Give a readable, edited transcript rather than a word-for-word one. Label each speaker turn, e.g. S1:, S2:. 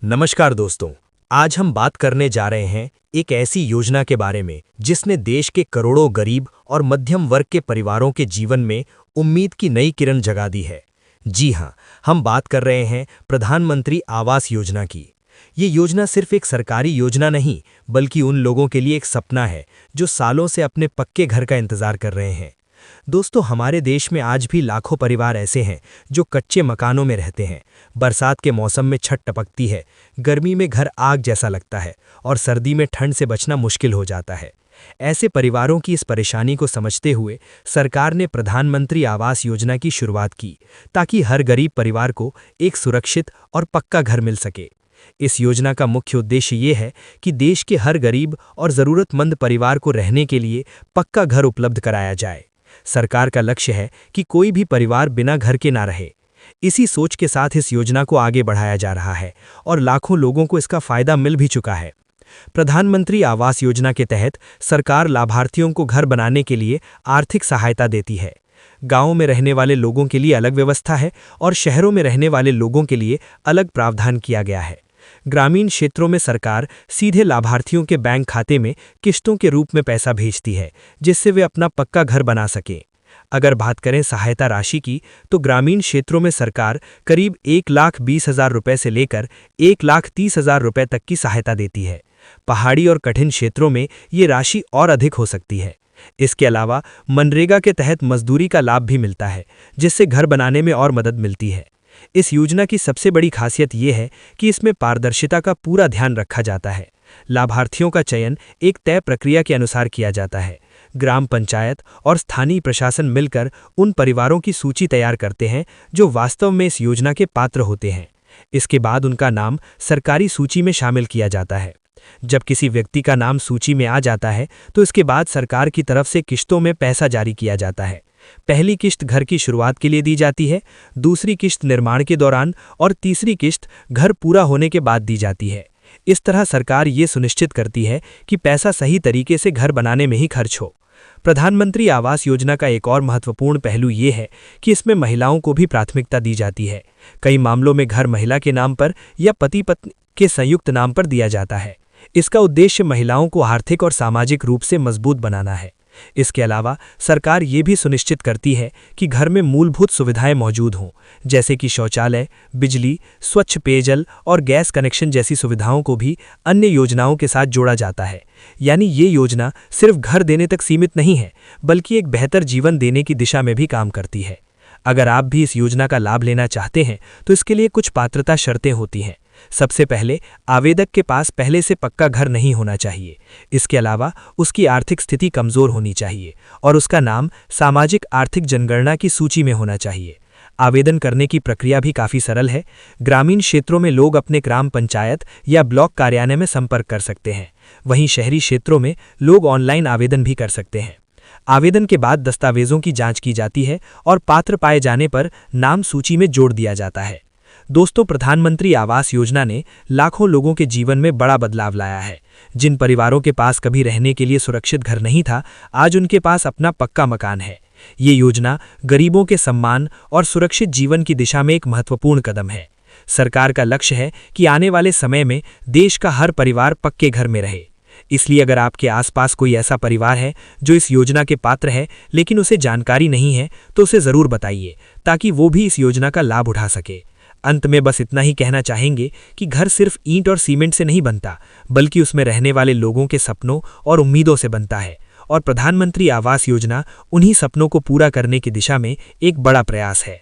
S1: नमस्कार दोस्तों। आज हम बात करने जा रहे हैं एक ऐसी योजना के बारे में जिसने देश के करोड़ों गरीब और मध्यम वर्ग के परिवारों के जीवन में उम्मीद की नई किरण जगा दी है। जी हाँ, हम बात कर रहे हैं प्रधानमंत्री आवास योजना की। ये योजना सिर्फ एक सरकारी योजना नहीं, बल्कि उन लोगों के लिए एक सपना है जो सालों से अपने पक्के घर का इंतजार कर रहे हैं। दोस्तों, हमारे देश में आज भी लाखों परिवार ऐसे हैं जो कच्चे मकानों में रहते हैं। बरसात के मौसम में छत टपकती है, गर्मी में घर आग जैसा लगता है और सर्दी में ठंड से बचना मुश्किल हो जाता है। ऐसे परिवारों की इस परेशानी को समझते हुए सरकार ने प्रधानमंत्री आवास योजना की शुरुआत की, ताकि हर गरीब परिवार को एक सुरक्षित और पक्का घर मिल सके। इस योजना का मुख्य उद्देश्य ये है कि देश के हर गरीब और ज़रूरतमंद परिवार को रहने के लिए पक्का घर उपलब्ध कराया जाए। सरकार का लक्ष्य है कि कोई भी परिवार बिना घर के ना रहे। इसी सोच के साथ इस योजना को आगे बढ़ाया जा रहा है और लाखों लोगों को इसका फायदा मिल भी चुका है। प्रधानमंत्री आवास योजना के तहत सरकार लाभार्थियों को घर बनाने के लिए आर्थिक सहायता देती है। गांवों में रहने वाले लोगों के लिए अलग व्यवस्था है और शहरों में रहने वाले लोगों के लिए अलग प्रावधान किया गया है। ग्रामीण क्षेत्रों में सरकार सीधे लाभार्थियों के बैंक खाते में किश्तों के रूप में पैसा भेजती है, जिससे वे अपना पक्का घर बना सकें। अगर बात करें सहायता राशि की, तो ग्रामीण क्षेत्रों में सरकार करीब 1,20,000 रुपये से लेकर 1,30,000 रुपये तक की सहायता देती है। पहाड़ी और कठिन क्षेत्रों में ये राशि और अधिक हो सकती है। इसके अलावा मनरेगा के तहत मजदूरी का लाभ भी मिलता है, जिससे घर बनाने में और मदद मिलती है। इस योजना की सबसे बड़ी खासियत ये है कि इसमें पारदर्शिता का पूरा ध्यान रखा जाता है। लाभार्थियों का चयन एक तय प्रक्रिया के अनुसार किया जाता है। ग्राम पंचायत और स्थानीय प्रशासन मिलकर उन परिवारों की सूची तैयार करते हैं जो वास्तव में इस योजना के पात्र होते हैं। इसके बाद उनका नाम सरकारी सूची में शामिल किया जाता है। जब किसी व्यक्ति का नाम सूची में आ जाता है, तो इसके बाद सरकार की तरफ से किश्तों में पैसा जारी किया जाता है। पहली किश्त घर की शुरुआत के लिए दी जाती है, दूसरी किश्त निर्माण के दौरान और तीसरी किश्त घर पूरा होने के बाद दी जाती है। इस तरह सरकार ये सुनिश्चित करती है कि पैसा सही तरीके से घर बनाने में ही खर्च हो। प्रधानमंत्री आवास योजना का एक और महत्वपूर्ण पहलू ये है कि इसमें महिलाओं को भी प्राथमिकता दी जाती है। कई मामलों में घर महिला के नाम पर या पति पत्नी के संयुक्त नाम पर दिया जाता है। इसका उद्देश्य महिलाओं को आर्थिक और सामाजिक रूप से मजबूत बनाना है। इसके अलावा सरकार ये भी सुनिश्चित करती है कि घर में मूलभूत सुविधाएं मौजूद हों, जैसे कि शौचालय, बिजली, स्वच्छ पेयजल और गैस कनेक्शन जैसी सुविधाओं को भी अन्य योजनाओं के साथ जोड़ा जाता है। यानी ये योजना सिर्फ घर देने तक सीमित नहीं है, बल्कि एक बेहतर जीवन देने की दिशा में भी काम करती है। अगर आप भी इस योजना का लाभ लेना चाहते हैं, तो इसके लिए कुछ पात्रता शर्तें होती हैं। सबसे पहले, आवेदक के पास पहले से पक्का घर नहीं होना चाहिए। इसके अलावा उसकी आर्थिक स्थिति कमजोर होनी चाहिए और उसका नाम सामाजिक आर्थिक जनगणना की सूची में होना चाहिए। आवेदन करने की प्रक्रिया भी काफ़ी सरल है। ग्रामीण क्षेत्रों में लोग अपने ग्राम पंचायत या ब्लॉक कार्यालय में संपर्क कर सकते हैं। वहीं शहरी क्षेत्रों में लोग ऑनलाइन आवेदन भी कर सकते हैं। आवेदन के बाद दस्तावेजों की जांच की जाती है और पात्र पाए जाने पर नाम सूची में जोड़ दिया जाता है। दोस्तों, प्रधानमंत्री आवास योजना ने लाखों लोगों के जीवन में बड़ा बदलाव लाया है। जिन परिवारों के पास कभी रहने के लिए सुरक्षित घर नहीं था, आज उनके पास अपना पक्का मकान है। ये योजना गरीबों के सम्मान और सुरक्षित जीवन की दिशा में एक महत्वपूर्ण कदम है। सरकार का लक्ष्य है कि आने वाले समय में देश का हर परिवार पक्के घर में रहे। इसलिए अगर आपके आसपास कोई ऐसा परिवार है जो इस योजना के पात्र है लेकिन उसे जानकारी नहीं है, तो उसे ज़रूर बताइए, ताकि वो भी इस योजना का लाभ उठा सके। अंत में बस इतना ही कहना चाहेंगे कि घर सिर्फ ईंट और सीमेंट से नहीं बनता, बल्कि उसमें रहने वाले लोगों के सपनों और उम्मीदों से बनता है। और प्रधानमंत्री आवास योजना उन्हीं सपनों को पूरा करने की दिशा में एक बड़ा प्रयास है।